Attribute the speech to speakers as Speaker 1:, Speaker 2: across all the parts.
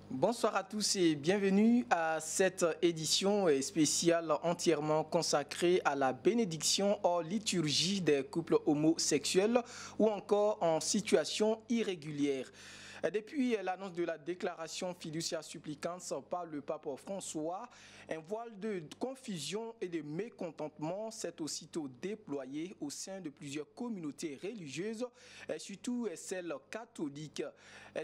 Speaker 1: Bonsoir à tous et bienvenue à cette édition spéciale entièrement consacrée à la bénédiction hors liturgie des couples homosexuels ou encore en situation irrégulière. Depuis l'annonce de la déclaration fiducia supplicans par le pape François, un voile de confusion et de mécontentement s'est aussitôt déployé au sein de plusieurs communautés religieuses, surtout celles catholiques.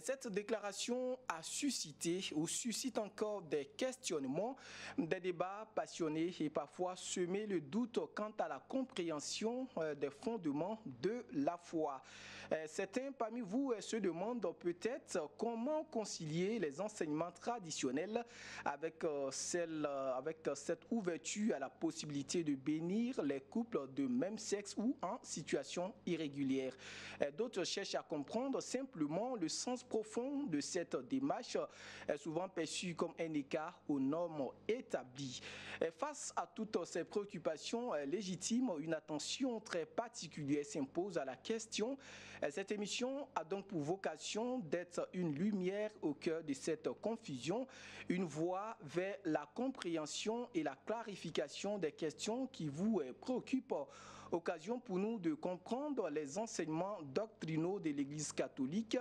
Speaker 1: Cette déclaration a suscité ou suscite encore des questionnements, des débats passionnés et parfois semé le doute quant à la compréhension des fondements de la foi. Certains parmi vous se demandent peut-être comment concilier les enseignements traditionnels avec cette ouverture à la possibilité de bénir les couples de même sexe ou en situation irrégulière. D'autres cherchent à comprendre simplement le sens profond de cette démarche, souvent perçue comme un écart aux normes établies. Face à toutes ces préoccupations légitimes, une attention très particulière s'impose à la question. Cette émission a donc pour vocation d'être une lumière au cœur de cette confusion, une voie vers la compréhension et la clarification des questions qui vous préoccupent. Occasion pour nous de comprendre les enseignements doctrinaux de l'Église catholique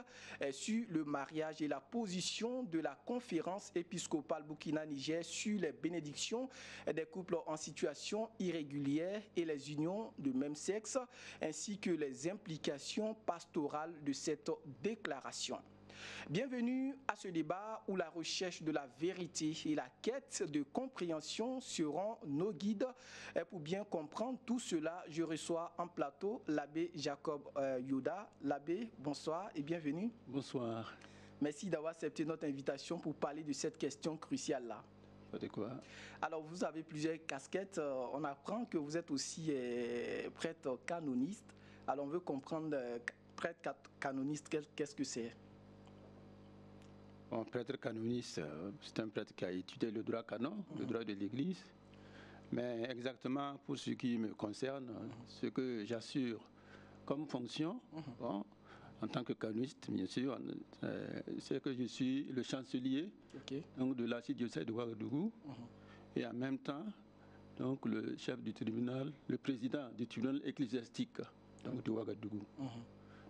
Speaker 1: sur le mariage et la position de la conférence épiscopale Burkina-Niger sur les bénédictions des couples en situation irrégulière et les unions de même sexe, ainsi que les implications pastorales de cette déclaration. Bienvenue à ce débat où la recherche de la vérité et la quête de compréhension seront nos guides. Pour bien comprendre tout cela, je reçois en plateau l'abbé Jacob Yoda. L'abbé, bonsoir et bienvenue.
Speaker 2: Bonsoir.
Speaker 1: Merci d'avoir accepté notre invitation pour parler de cette question cruciale-là.
Speaker 2: De quoi?
Speaker 1: Alors, vous avez plusieurs casquettes. On apprend que vous êtes aussi prêtre canoniste. Alors, on veut comprendre prêtre canoniste, qu'est-ce que c'est?
Speaker 2: Bon, prêtre canoniste, c'est un prêtre qui a étudié le droit canon, le droit de l'Église. Mais exactement pour ce qui me concerne, ce que j'assure comme fonction, bon, en tant que canoniste, bien sûr, c'est que je suis le chancelier donc de l'archidiocèse de Ouagadougou et en même temps donc le chef du tribunal, le président du tribunal ecclésiastique donc de Ouagadougou,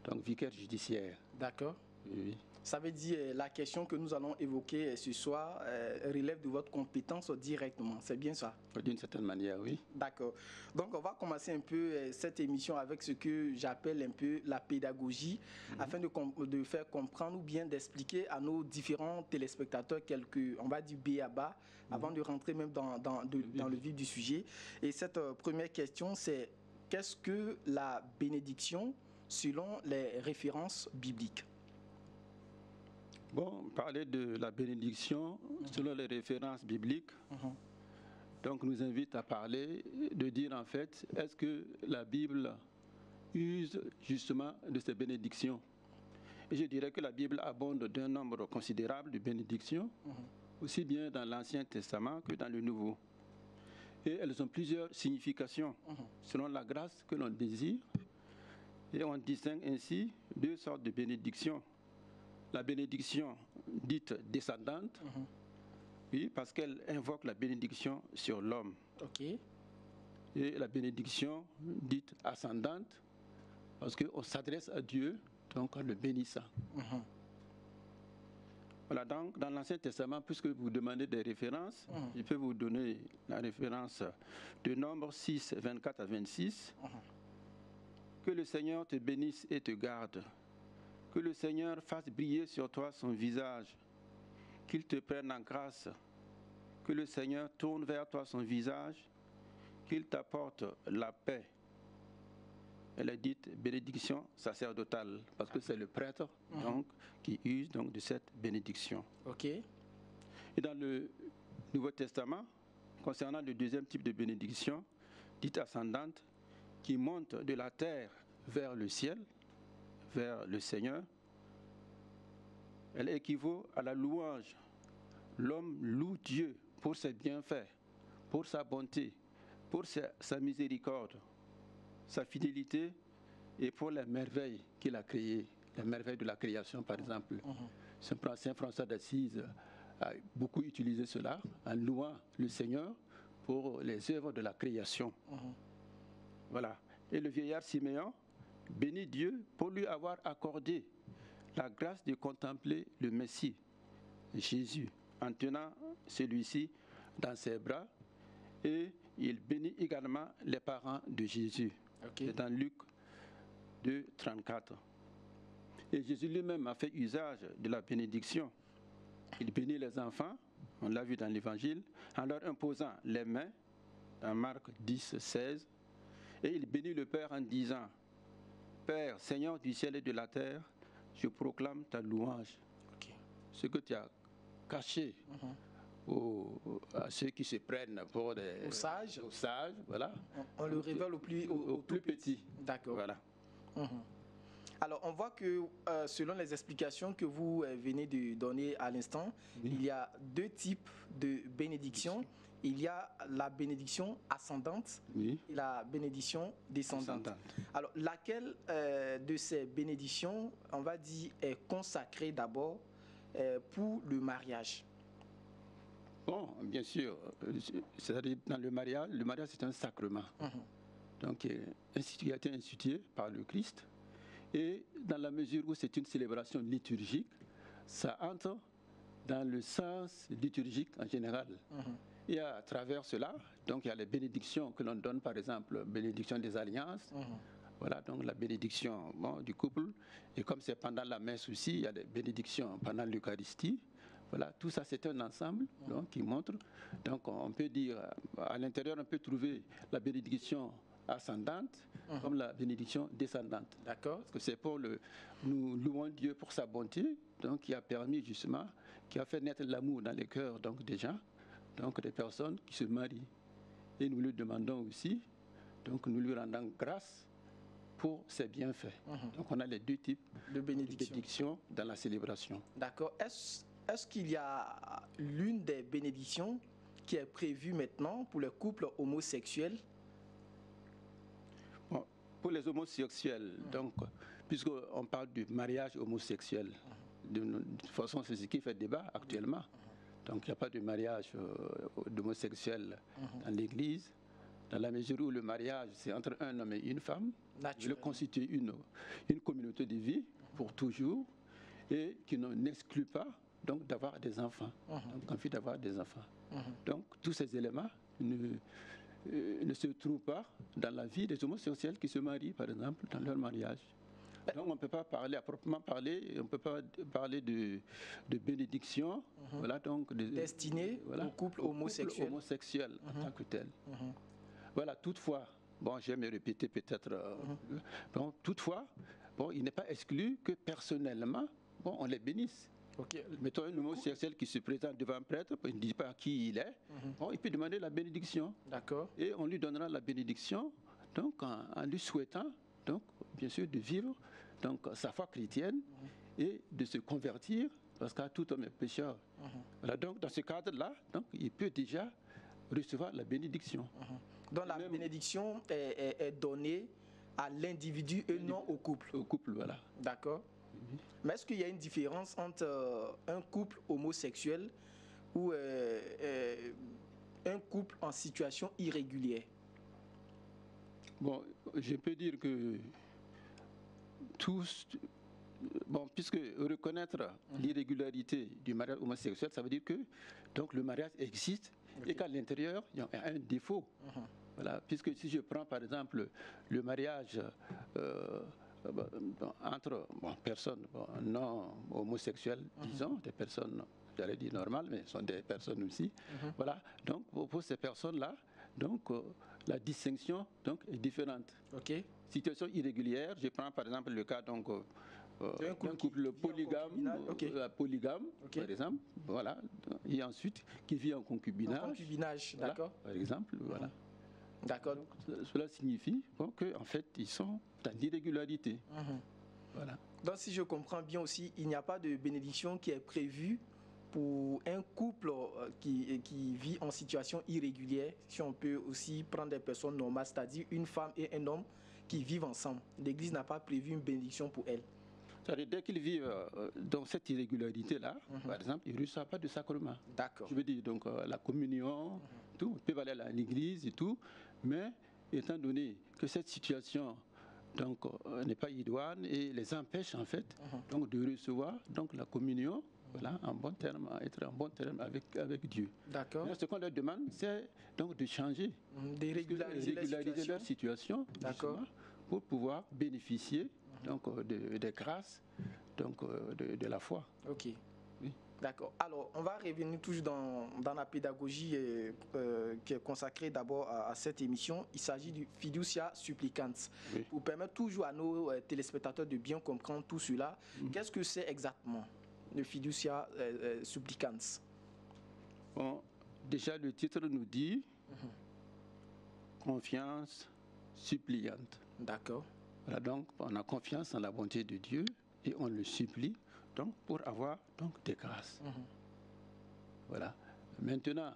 Speaker 2: donc vicaire judiciaire.
Speaker 1: D'accord.
Speaker 2: Oui.
Speaker 1: Ça veut dire la question que nous allons évoquer ce soir relève de votre compétence directement, c'est bien ça?
Speaker 2: D'une certaine manière, oui.
Speaker 1: D'accord. Donc on va commencer un peu cette émission avec ce que j'appelle un peu la pédagogie, afin de faire comprendre ou bien d'expliquer à nos différents téléspectateurs quelques, on va dire, b.a.-ba, avant de rentrer même dans le vif du sujet. Et cette première question, c'est qu'est-ce que la bénédiction selon les références bibliques?
Speaker 2: Bon, parler de la bénédiction selon les références bibliques, donc nous invite à parler, de dire en fait, est-ce que la Bible use justement de ces bénédictions? Et je dirais que la Bible abonde d'un nombre considérable de bénédictions, aussi bien dans l'Ancien Testament que dans le Nouveau. Et elles ont plusieurs significations selon la grâce que l'on désire. Et on distingue ainsi deux sortes de bénédictions. La bénédiction dite descendante, oui, parce qu'elle invoque la bénédiction sur l'homme. Et la bénédiction dite ascendante, parce qu'on s'adresse à Dieu, donc en le bénissant. Voilà, donc dans l'Ancien Testament, puisque vous demandez des références, je peux vous donner la référence de Nombre 6, 24 à 26. Que le Seigneur te bénisse et te garde. Que le Seigneur fasse briller sur toi son visage, qu'il te prenne en grâce. Que le Seigneur tourne vers toi son visage, qu'il t'apporte la paix. Elle est dite bénédiction sacerdotale, parce que c'est le prêtre donc, qui use donc, de cette bénédiction. Et dans le Nouveau Testament, concernant le deuxième type de bénédiction, dite ascendante, qui monte de la terre vers le ciel, vers le Seigneur, Elle équivaut à la louange. L'homme loue Dieu pour ses bienfaits, pour sa bonté, pour sa miséricorde, sa fidélité et pour les merveilles qu'il a créées, les merveilles de la création par exemple. Saint François d'Assise a beaucoup utilisé cela en louant le Seigneur pour les œuvres de la création. Voilà. Et le vieillard Siméon bénit Dieu pour lui avoir accordé la grâce de contempler le Messie, Jésus, en tenant celui-ci dans ses bras, et il bénit également les parents de Jésus. C'est dans Luc 2, 34. Et Jésus lui-même a fait usage de la bénédiction. Il bénit les enfants, on l'a vu dans l'Évangile, en leur imposant les mains, dans Marc 10, 16, et il bénit le Père en disant: Père, Seigneur du ciel et de la terre, je proclame ta louange. Ce que tu as caché à ceux qui se prennent pour des
Speaker 1: sages,
Speaker 2: voilà.
Speaker 1: On le révèle au
Speaker 2: plus petit.
Speaker 1: D'accord.
Speaker 2: Voilà.
Speaker 1: Alors, on voit que selon les explications que vous venez de donner à l'instant, il y a deux types de bénédictions. Il y a la bénédiction ascendante et la bénédiction descendante. Alors, laquelle de ces bénédictions, on va dire, est consacrée d'abord pour le mariage?
Speaker 2: Bon, bien sûr, c'est-à-dire dans le mariage c'est un sacrement. Donc, qui a été institué par le Christ. Et dans la mesure où c'est une célébration liturgique, ça entre dans le sens liturgique en général. Et à travers cela, donc il y a les bénédictions que l'on donne, par exemple, bénédiction des alliances, voilà, donc la bénédiction du couple. Et comme c'est pendant la messe aussi, il y a des bénédictions pendant l'Eucharistie. Voilà, tout ça c'est un ensemble donc, qui montre. Donc on peut dire, à l'intérieur on peut trouver la bénédiction ascendante comme la bénédiction descendante.
Speaker 1: D'accord.
Speaker 2: Parce que c'est pour nous louons Dieu pour sa bonté, donc qui a permis justement, qui a fait naître l'amour dans les cœurs donc des gens, donc des personnes qui se marient. Et nous lui demandons aussi, donc nous lui rendons grâce pour ses bienfaits. Donc on a les deux types de bénédictions dans la célébration.
Speaker 1: D'accord. Est-ce qu'il y a l'une des bénédictions qui est prévue maintenant pour les couples homosexuels?
Speaker 2: Bon, pour les homosexuels, donc, puisqu'on parle du mariage homosexuel, de toute façon c'est ce qui fait débat actuellement. Donc il n'y a pas de mariage d'homosexuels dans l'Église, dans la mesure où le mariage c'est entre un homme et une femme, qui constitue une communauté de vie pour toujours et qui n'exclut pas donc d'avoir des enfants, donc envie d'avoir des enfants. Donc tous ces éléments ne se trouvent pas dans la vie des homosexuels qui se marient, par exemple, dans leur mariage. Donc on ne peut pas parler, à proprement parler, on ne peut pas parler de bénédiction, voilà, donc
Speaker 1: destinée au couple homosexuel
Speaker 2: en tant que tel. Voilà, toutefois, bon, j'aime me répéter peut-être, bon, toutefois, bon, il n'est pas exclu que personnellement, bon, on les bénisse. Mettons un homosexuel qui se présente devant un prêtre, il ne dit pas qui il est, bon, il peut demander la bénédiction.
Speaker 1: D'accord.
Speaker 2: Et on lui donnera la bénédiction, donc en lui souhaitant, donc, bien sûr, de vivre donc, sa foi chrétienne et de se convertir, parce qu'à tout homme est pécheur. Voilà, donc, dans ce cadre-là, donc, il peut déjà recevoir la bénédiction.
Speaker 1: Donc, la bénédiction est donnée à l'individu et non au couple.
Speaker 2: Au couple, voilà.
Speaker 1: D'accord. Mais est-ce qu'il y a une différence entre un couple homosexuel ou un couple en situation irrégulière?
Speaker 2: Bon, je peux dire que tous, bon, puisque reconnaître l'irrégularité du mariage homosexuel, ça veut dire que donc, le mariage existe et qu'à l'intérieur, il y a un défaut. Voilà, puisque si je prends par exemple le mariage entre personnes non homosexuelles, disons, des personnes, j'allais dire normales, mais ce sont des personnes aussi. Voilà, donc pour ces personnes-là, donc la distinction donc, est différente. Situation irrégulière, je prends par exemple le cas donc, d'un couple polygame, par exemple, voilà, et ensuite qui vit en concubinage.
Speaker 1: En concubinage,
Speaker 2: voilà,
Speaker 1: d'accord.
Speaker 2: Par exemple, voilà.
Speaker 1: D'accord.
Speaker 2: Cela signifie qu'en fait, ils sont dans l'irrégularité.
Speaker 1: Voilà. Donc si je comprends bien aussi, il n'y a pas de bénédiction qui est prévue pour un couple qui vit en situation irrégulière, si on peut aussi prendre des personnes normales, c'est-à-dire une femme et un homme qui vivent ensemble. L'Église n'a pas prévu une bénédiction pour elles.
Speaker 2: C'est-à-dire, dès qu'ils vivent dans cette irrégularité-là, par exemple, ils ne reçoivent pas de sacrement.
Speaker 1: D'accord.
Speaker 2: Je veux dire, donc la communion, tout, ils peuvent aller à l'église et tout, mais étant donné que cette situation donc, n'est pas idoine et les empêche en fait donc, de recevoir donc, la communion, voilà, en bon terme, être en bon terme avec Dieu.
Speaker 1: D'accord.
Speaker 2: Ce qu'on leur demande, c'est donc de changer,
Speaker 1: de régulariser
Speaker 2: leur situation pour pouvoir bénéficier donc, des grâces donc, de la foi.
Speaker 1: Ok. Oui. D'accord. Alors, on va revenir toujours dans la pédagogie qui est consacrée d'abord à cette émission. Il s'agit du fiducia supplicans. Oui. Pour permettre toujours à nos téléspectateurs de bien comprendre tout cela, qu'est-ce que c'est exactement le fiducia supplicans?
Speaker 2: Bon, déjà, le titre nous dit confiance suppliante.
Speaker 1: D'accord.
Speaker 2: Voilà, donc, on a confiance en la bonté de Dieu et on le supplie donc, pour avoir donc, des grâces. Voilà. Maintenant,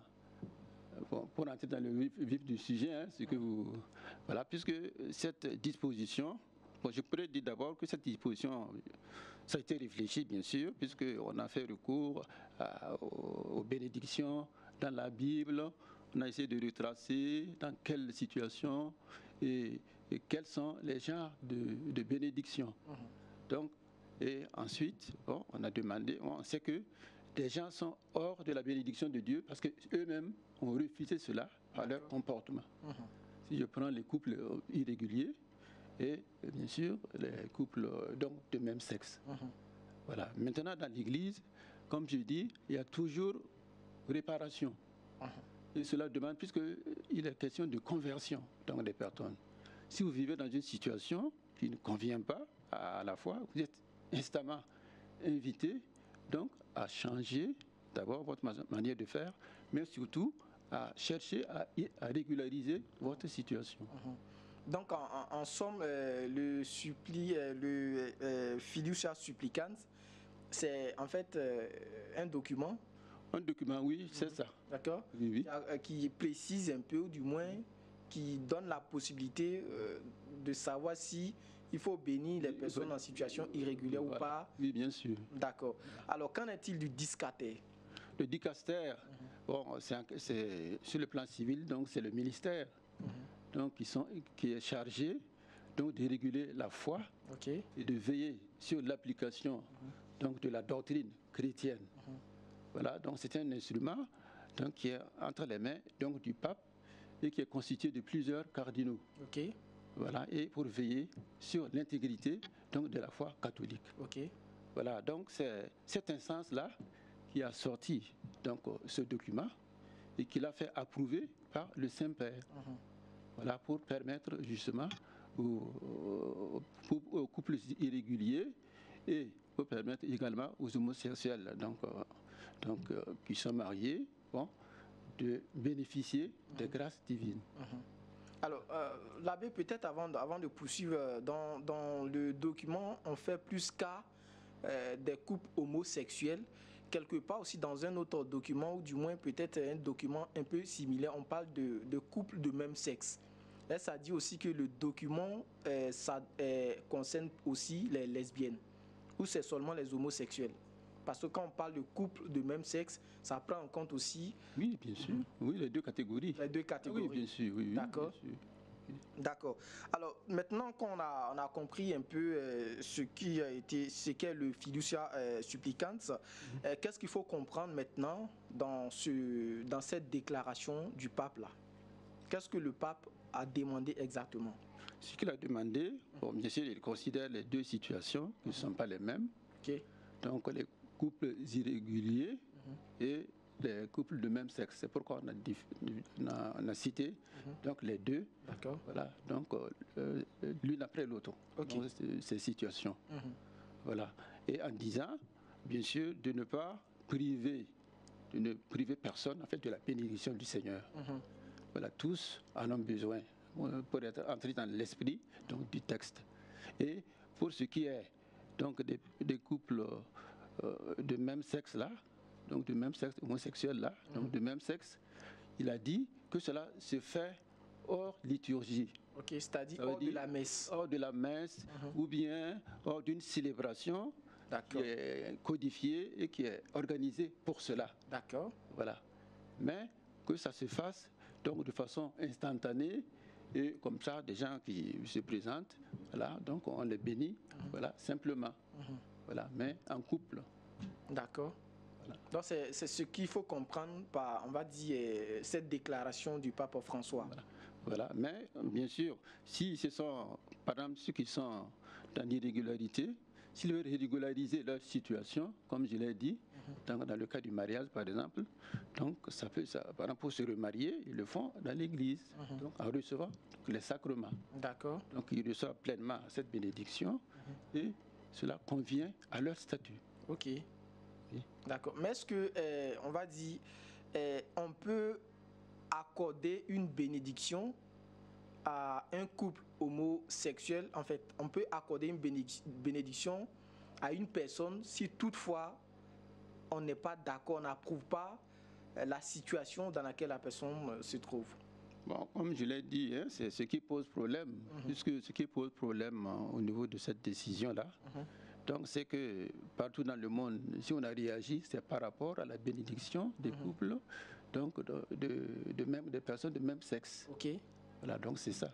Speaker 2: bon, pour entrer dans le vif du sujet, hein, c'est que vous, voilà, puisque cette disposition, bon, je pourrais dire d'abord que cette disposition, ça a été réfléchi, bien sûr, puisqu'on a fait recours aux bénédictions dans la Bible. On a essayé de retracer dans quelle situation et quels sont les genres de bénédictions. Donc, et ensuite, bon, on a demandé, on sait que des gens sont hors de la bénédiction de Dieu parce qu'eux-mêmes ont refusé cela par leur comportement. Si je prends les couples irréguliers et bien sûr les couples donc, de même sexe. Voilà. Maintenant, dans l'Église, comme je dis, il y a toujours réparation. Et cela demande, puisqu'il est question de conversion dans des personnes. Si vous vivez dans une situation qui ne convient pas à la foi, vous êtes instamment invité donc à changer d'abord votre manière de faire, mais surtout à chercher à régulariser votre situation.
Speaker 1: Donc en somme, le fiducia supplicans, c'est en fait un document.
Speaker 2: Un document, oui, c'est ça.
Speaker 1: D'accord.
Speaker 2: Oui, oui.
Speaker 1: Qui précise un peu, ou du moins, qui donne la possibilité de savoir si il faut bénir les personnes en situation irrégulière ou pas.
Speaker 2: Oui, bien sûr.
Speaker 1: D'accord. Alors, qu'en est-il du dicaster?
Speaker 2: Le dicaster, bon, c'est sur le plan civil, donc c'est le ministère donc, qui est chargé donc, de réguler la foi et de veiller sur l'application donc, de la doctrine chrétienne. Voilà, donc c'est un instrument donc, qui est entre les mains donc, du pape et qui est constitué de plusieurs cardinaux. Voilà, et pour veiller sur l'intégrité donc, de la foi catholique. Voilà, donc c'est cette instance-là qui a sorti donc, ce document et qui l'a fait approuver par le Saint-Père. Voilà, pour permettre justement aux couples irréguliers et pour permettre également aux homosexuels donc, qui sont mariés bon, de bénéficier des grâces divines.
Speaker 1: Alors, l'abbé, peut-être avant de poursuivre, dans le document, on fait plus cas des couples homosexuels. Quelque part aussi dans un autre document, ou du moins peut-être un document un peu similaire, on parle de couples de même sexe. Là, ça dit aussi que le document ça, concerne aussi les lesbiennes, ou c'est seulement les homosexuels? Parce que quand on parle de couple de même sexe, ça prend en compte aussi...
Speaker 2: Oui, bien sûr. Oui, les deux catégories.
Speaker 1: Les deux catégories.
Speaker 2: Oui, bien sûr. Oui,
Speaker 1: d'accord. D'accord. Alors, maintenant qu'on a compris un peu ce qu'est le fiducia supplicans, qu'est-ce qu'il faut comprendre maintenant dans cette déclaration du pape là? Qu'est-ce que le pape a demandé exactement?
Speaker 2: Ce qu'il a demandé, bon, bien sûr, il considère les deux situations qui ne sont pas les mêmes. Donc, les couples irréguliers et les couples de même sexe. C'est pourquoi on a cité donc les deux. Voilà, donc l'une après l'autre. Ces situations. Voilà. Et en disant, bien sûr, de ne priver personne en fait, de la bénédiction du Seigneur. Voilà, tous en ont besoin pour être entrés dans l'esprit donc, du texte. Et pour ce qui est donc des couples de même sexe là, donc de même sexe homosexuel là, donc de même sexe, il a dit que cela se fait hors liturgie.
Speaker 1: Ok, c'est-à-dire hors de la messe.
Speaker 2: Hors de la messe, ou bien hors d'une célébration qui est codifiée et qui est organisée pour cela.
Speaker 1: D'accord.
Speaker 2: Voilà. Mais que ça se fasse donc de façon instantanée, et comme ça, des gens qui se présentent, voilà, donc on les bénit, voilà, simplement. Voilà, mais en couple.
Speaker 1: D'accord. Voilà. Donc c'est ce qu'il faut comprendre par, on va dire, cette déclaration du pape François.
Speaker 2: Voilà. Voilà. Mais bien sûr, si ce sont, par exemple, ceux qui sont dans l'irrégularité, s'ils veulent régulariser leur situation, comme je l'ai dit, dans le cas du mariage par exemple, donc ça peut, par exemple, pour se remarier, ils le font dans l'église, donc en recevant les sacrements.
Speaker 1: D'accord.
Speaker 2: Donc ils reçoivent pleinement cette bénédiction et cela convient à leur statut.
Speaker 1: Ok. Oui. D'accord. Mais est-ce que, on va dire, on peut accorder une bénédiction à un couple homosexuel? En fait, on peut accorder une bénédiction à une personne si toutefois on n'est pas d'accord, on n'approuve pas la situation dans laquelle la personne se trouve.
Speaker 2: Bon, comme je l'ai dit, hein, c'est ce qui pose problème, puisque ce qui pose problème au niveau de cette décision-là, donc c'est que partout dans le monde, si on a réagi, c'est par rapport à la bénédiction des couples, donc des personnes de même sexe.
Speaker 1: Ok.
Speaker 2: Voilà, donc c'est ça.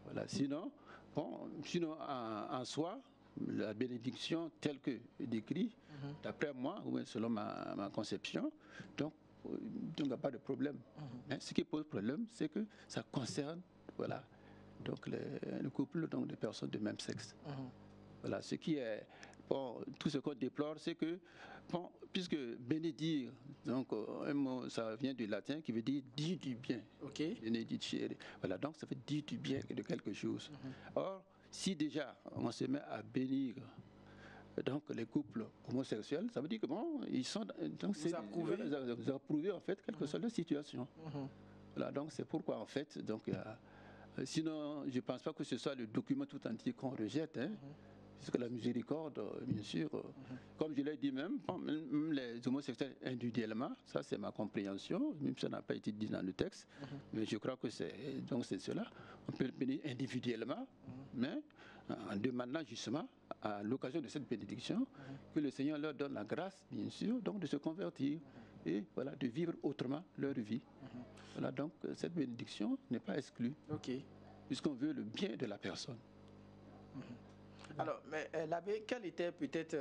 Speaker 2: Voilà. Sinon, en soi, la bénédiction telle que décrit, d'après moi, ou selon ma conception, donc il n'y a pas de problème. Mais ce qui pose problème, c'est que ça concerne, voilà, donc le couple, donc des personnes de même sexe. Voilà, ce qui est bon, tout ce qu'on déplore, c'est que bon, puisque bénédire, donc un mot, ça vient du latin qui veut dire dire du bien.
Speaker 1: Ok.
Speaker 2: Benedicere. Voilà, donc ça veut dire du bien de quelque chose. Or, si déjà on se met à bénir donc les couples homosexuels, ça veut dire que bon, ils sont donc
Speaker 1: vous
Speaker 2: approuvez en fait quelle que soit leur situation. Voilà, donc c'est pourquoi en fait donc sinon je ne pense pas que ce soit le document tout entier qu'on rejette, hein, puisque la miséricorde, bien sûr, comme je l'ai dit même les homosexuels individuellement, ça c'est ma compréhension, même si ça n'a pas été dit dans le texte, mais je crois que c'est cela. On peut le bénir individuellement, mais en demandant justement à l'occasion de cette bénédiction que le Seigneur leur donne la grâce, bien sûr, donc de se convertir et voilà, de vivre autrement leur vie. Voilà, donc cette bénédiction n'est pas exclue, puisqu'on veut le bien de la personne.
Speaker 1: Alors, mais l'abbé, quelle était peut-être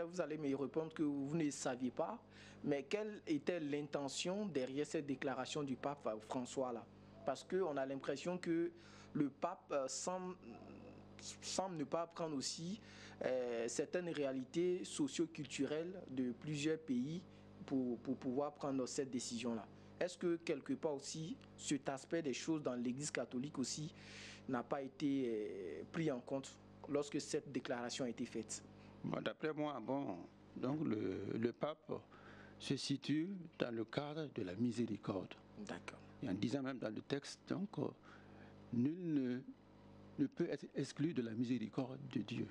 Speaker 1: vous allez me répondre que vous ne saviez pas, mais quelle était l'intention derrière cette déclaration du pape François là? Parce qu'on a l'impression que le pape semble ne pas prendre aussi certaines réalités socio-culturelles de plusieurs pays pour pouvoir prendre cette décision-là. Est-ce que quelque part aussi, cet aspect des choses dans l'Église catholique aussi n'a pas été pris en compte lorsque cette déclaration a été faite?
Speaker 2: Bon, d'après moi, bon, donc le pape se situe dans le cadre de la miséricorde.
Speaker 1: D'accord.
Speaker 2: Et en disant même dans le texte, donc, nul ne peut être exclu de la miséricorde de Dieu.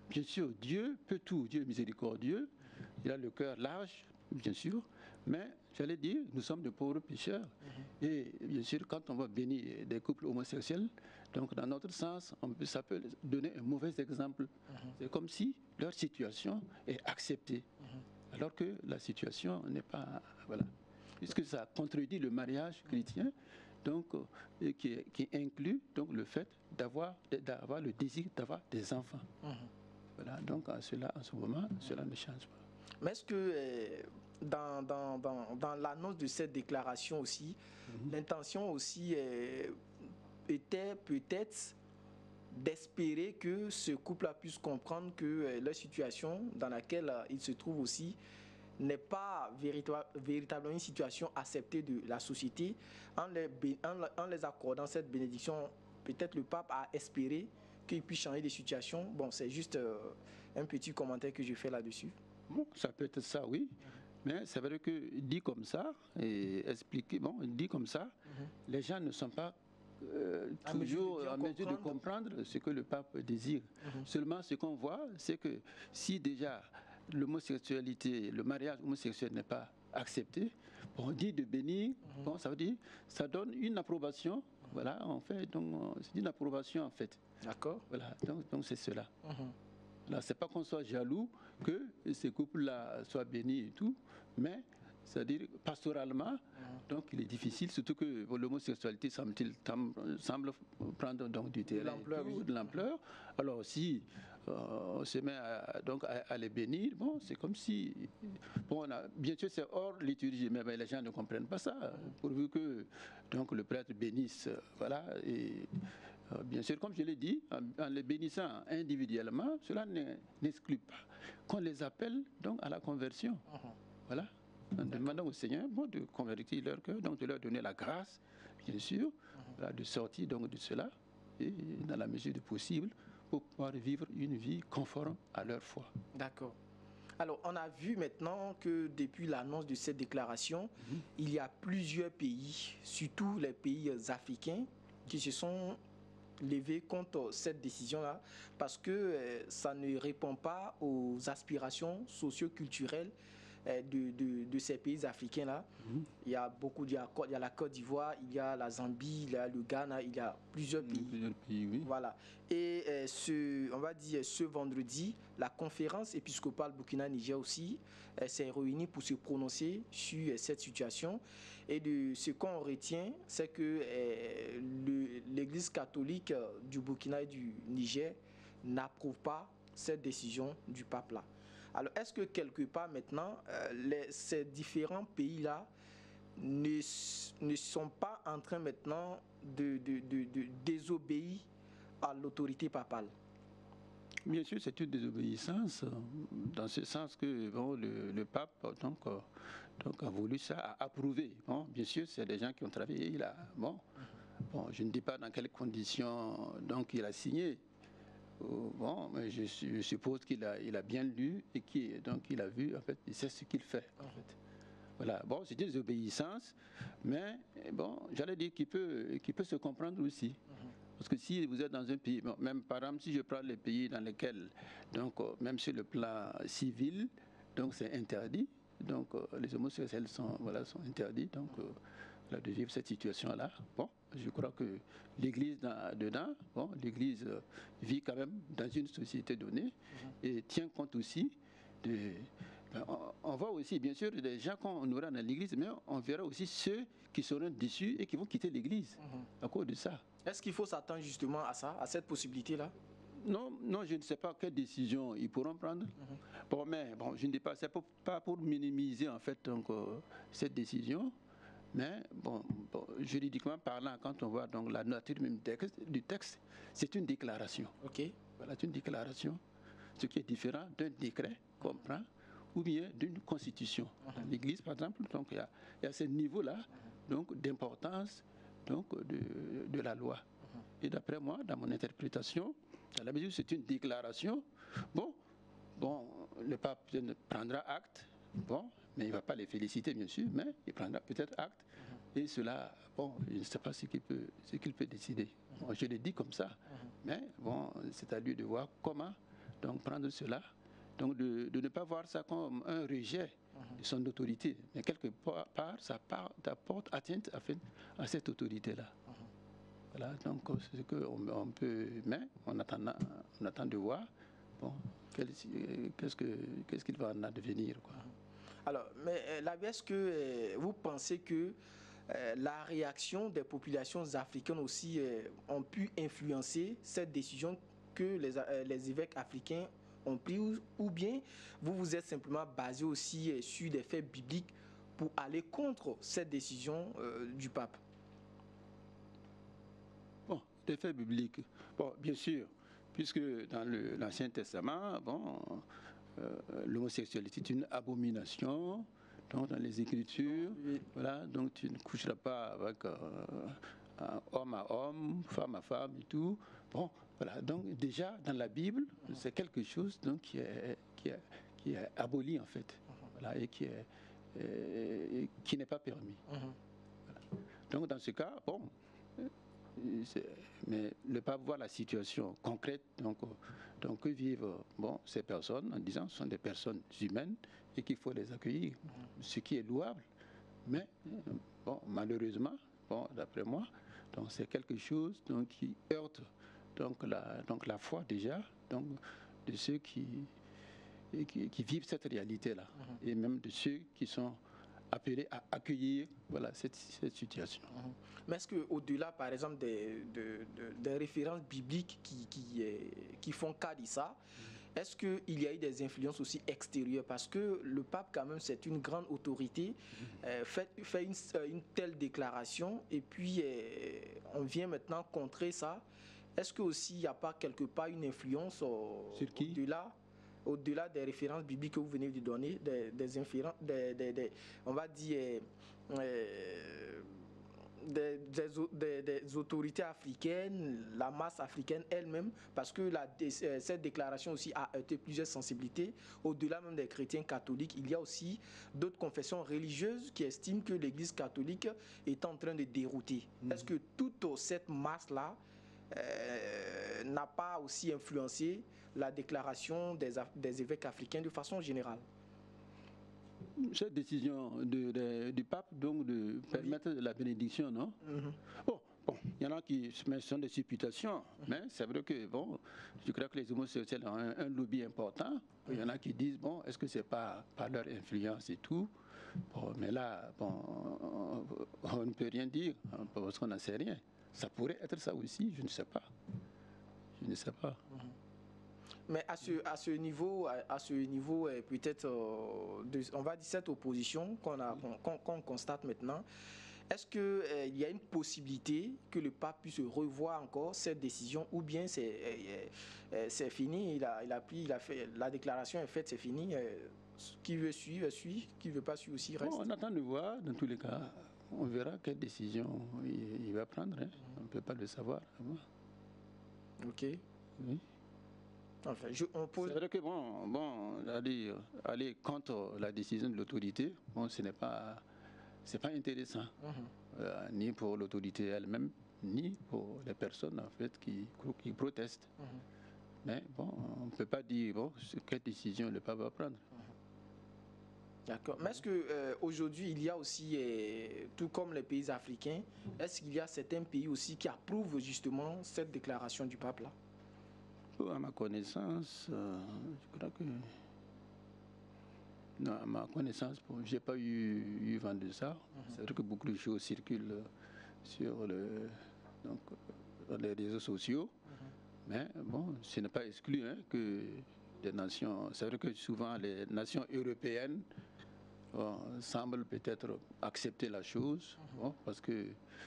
Speaker 2: Bien sûr, Dieu peut tout, Dieu est miséricordieux, il a le cœur large, bien sûr, mais j'allais dire, nous sommes de pauvres pécheurs. Et bien sûr, quand on va bénir des couples homosexuels, donc dans notre sens, ça peut donner un mauvais exemple. C'est comme si leur situation est acceptée, alors que la situation n'est pas... Voilà. Puisque ça contredit le mariage chrétien, donc, qui inclut donc, le fait d'avoir le désir d'avoir des enfants. Voilà, donc en ce moment, cela ne change pas.
Speaker 1: Mais est-ce que dans l'annonce de cette déclaration aussi, l'intention aussi était peut-être d'espérer que ce couple puisse comprendre que la situation dans laquelle il se trouve aussi n'est pas véritablement une situation acceptée de la société. En les accordant cette bénédiction, peut-être le pape a espéré qu'il puisse changer de situation. Bon, c'est juste un petit commentaire que je fais là-dessus.
Speaker 2: Bon, ça peut être ça, oui. Mais c'est vrai que dit comme ça, et expliqué, bon, dit comme ça, les gens ne sont pas toujours à mesure de comprendre ce que le pape désire. Seulement, ce qu'on voit, c'est que si déjà l'homosexualité, le mariage homosexuel n'est pas accepté, on dit de bénir, bon, ça veut dire, ça donne une approbation, voilà, en fait, donc c'est une approbation en fait.
Speaker 1: D'accord.
Speaker 2: Voilà, donc c'est cela. Là, c'est pas qu'on soit jaloux que ces couples-là soient bénis et tout, mais c'est-à-dire pastoralement, donc il est difficile, surtout que l'homosexualité semble prendre donc du terrain, de l'ampleur. Alors si on se met à les bénir, bon, c'est comme si, bon, bien sûr c'est hors liturgie, mais les gens ne comprennent pas ça, pourvu que donc le prêtre bénisse, voilà, et bien sûr, comme je l'ai dit, en les bénissant individuellement, cela n'exclut pas qu'on les appelle donc à la conversion. Voilà. En demandant au Seigneur de convertir leur cœur, donc de leur donner la grâce, bien sûr, voilà, de sortir donc de cela, et dans la mesure du possible, pour pouvoir vivre une vie conforme à leur foi.
Speaker 1: D'accord. Alors, on a vu maintenant que depuis l'annonce de cette déclaration, il y a plusieurs pays, surtout les pays africains, qui se sont levés contre cette décision-là, parce que ça ne répond pas aux aspirations socio-culturelles de ces pays africains-là. Il y a beaucoup, il y a la Côte d'Ivoire, il y a la Zambie, il y a le Ghana, il y a plusieurs pays.
Speaker 2: Oui.
Speaker 1: Voilà. Et on va dire ce vendredi, la conférence épiscopale Burkina-Niger aussi s'est réunie pour se prononcer sur cette situation. Et de ce qu'on retient, c'est que l'Église catholique du Burkina et du Niger n'approuve pas cette décision du pape là. Alors, est-ce que quelque part maintenant, ces différents pays-là ne sont pas en train maintenant de désobéir à l'autorité papale?
Speaker 2: Bien sûr, c'est une désobéissance, dans ce sens que bon, le pape donc, a voulu ça, a approuvé. Bon, bien sûr, c'est des gens qui ont travaillé là. Bon, je ne dis pas dans quelles conditions donc, il a signé. Bon, mais je suppose qu'il a bien lu et qu'il a vu, en fait, il sait ce qu'il fait. En fait. Voilà. Bon, c'est une désobéissance, mais bon, j'allais dire qu'il peut se comprendre aussi. Parce que si vous êtes dans un pays, bon, même par exemple, si je prends les pays dans lesquels, donc, même sur le plan civil, donc c'est interdit, donc les homosexuels sont interdits, donc de vivre cette situation-là. Bon, je crois que l'Église dedans, bon, l'Église vit quand même dans une société donnée et tient compte aussi de. On voit aussi, bien sûr, des gens qu'on aura dans l'Église, mais on verra aussi ceux qui seront déçus et qui vont quitter l'Église à cause de ça.
Speaker 1: Est-ce qu'il faut s'attendre justement à ça, à cette possibilité-là?
Speaker 2: Non, je ne sais pas quelle décision ils pourront prendre. Bon, mais bon, je ne dis pas, c'est pas pour minimiser en fait donc, cette décision. Mais bon, juridiquement parlant, quand on voit donc la nature même du texte, c'est une déclaration.
Speaker 1: Ok.
Speaker 2: Voilà, c'est une déclaration, ce qui est différent d'un décret qu'on prend ou bien d'une constitution. L'Église, par exemple, donc il y a ce niveau-là donc d'importance donc de la loi. Et d'après moi, dans mon interprétation, à la mesure où c'est une déclaration, bon, le pape prendra acte, bon, mais il ne va pas les féliciter, bien sûr, mais il prendra peut-être acte. Et cela, bon, je ne sais pas ce qu'il peut décider. Bon, je le dis comme ça, mais bon, c'est à lui de voir comment donc, prendre cela. Donc, de ne pas voir ça comme un rejet de son autorité, mais quelque part, ça apporte atteinte à cette autorité-là. Voilà, donc c'est ce qu'on peut, mais on attend de voir, bon, qu'est-ce qu'il va en advenir, quoi.
Speaker 1: Alors, mais l'abbé, est-ce que vous pensez que la réaction des populations africaines aussi ont pu influencer cette décision que les évêques africains ont pris, ou bien vous vous êtes simplement basé aussi sur des faits bibliques pour aller contre cette décision du pape?
Speaker 2: Bon, des faits bibliques. Bon, bien sûr, puisque dans l'Ancien Testament, bon, l'homosexualité est une abomination. Donc, dans les Écritures, voilà, donc tu ne coucheras pas avec homme à homme, femme à femme et tout. Bon, voilà, donc déjà dans la Bible, c'est quelque chose donc, qui est aboli en fait, voilà, et qui n'est pas permis. Voilà. Donc dans ce cas, bon, mais le pape voit la situation concrète donc que vivent ces personnes en disant que ce sont des personnes humaines et qu'il faut les accueillir, ce qui est louable. Mais malheureusement, d'après moi, donc c'est quelque chose qui heurte la foi déjà de ceux qui vivent cette réalité-là, et même de ceux qui sont appelés à accueillir cette situation.
Speaker 1: Mais est-ce qu'au-delà, par exemple, des références bibliques qui font cas de ça, est-ce qu'il y a eu des influences aussi extérieures? Parce que le pape, quand même, c'est une grande autorité, fait une telle déclaration, et puis on vient maintenant contrer ça. Est-ce qu'aussi il n'y a pas quelque part une influence au-delà des références bibliques que vous venez de donner, on va dire, des autorités africaines, la masse africaine elle-même, parce que cette déclaration aussi a heurté plusieurs sensibilités. Au-delà même des chrétiens catholiques, il y a aussi d'autres confessions religieuses qui estiment que l'Église catholique est en train de dérouter. Est-ce que toute cette masse-là n'a pas aussi influencé la déclaration des évêques africains de façon générale?
Speaker 2: Cette décision du pape, donc, de permettre la bénédiction, non? Bon, il y en a qui sont des supputations, mais c'est vrai que, je crois que les homosexuels ont un lobby important. Il y en a qui disent, est-ce que c'est pas par leur influence et tout? Mais là, on ne peut rien dire, parce qu'on n'en sait rien. Ça pourrait être ça aussi, je ne sais pas.
Speaker 1: Mais à ce niveau, peut-être, on va dire cette opposition qu'on constate maintenant, est-ce qu'il y a une possibilité que le pape puisse revoir encore cette décision, ou bien c'est fini, il a fait, la déclaration est faite, c'est fini, qui veut suivre, suit, qui ne veut pas suivre aussi reste?
Speaker 2: On attend de voir, dans tous les cas, on verra quelle décision il va prendre, hein. On ne peut pas le savoir.
Speaker 1: Ok.
Speaker 2: Oui.
Speaker 1: Enfin, c'est
Speaker 2: vrai que aller contre la décision de l'autorité, c'est pas intéressant, ni pour l'autorité elle-même, ni pour les personnes en fait qui protestent. Mais on ne peut pas dire quelle décision le pape va prendre.
Speaker 1: D'accord. Mais est-ce qu'aujourd'hui, il y a aussi, tout comme les pays africains, est-ce qu'il y a certains pays aussi qui approuvent justement cette déclaration du pape là?
Speaker 2: À ma connaissance, je crois que... Non, à ma connaissance, je n'ai pas eu vent de ça. C'est vrai que beaucoup de choses circulent sur les réseaux sociaux. Mais ce n'est pas exclu que des nations... C'est vrai que souvent les nations européennes semblent peut-être accepter la chose, parce que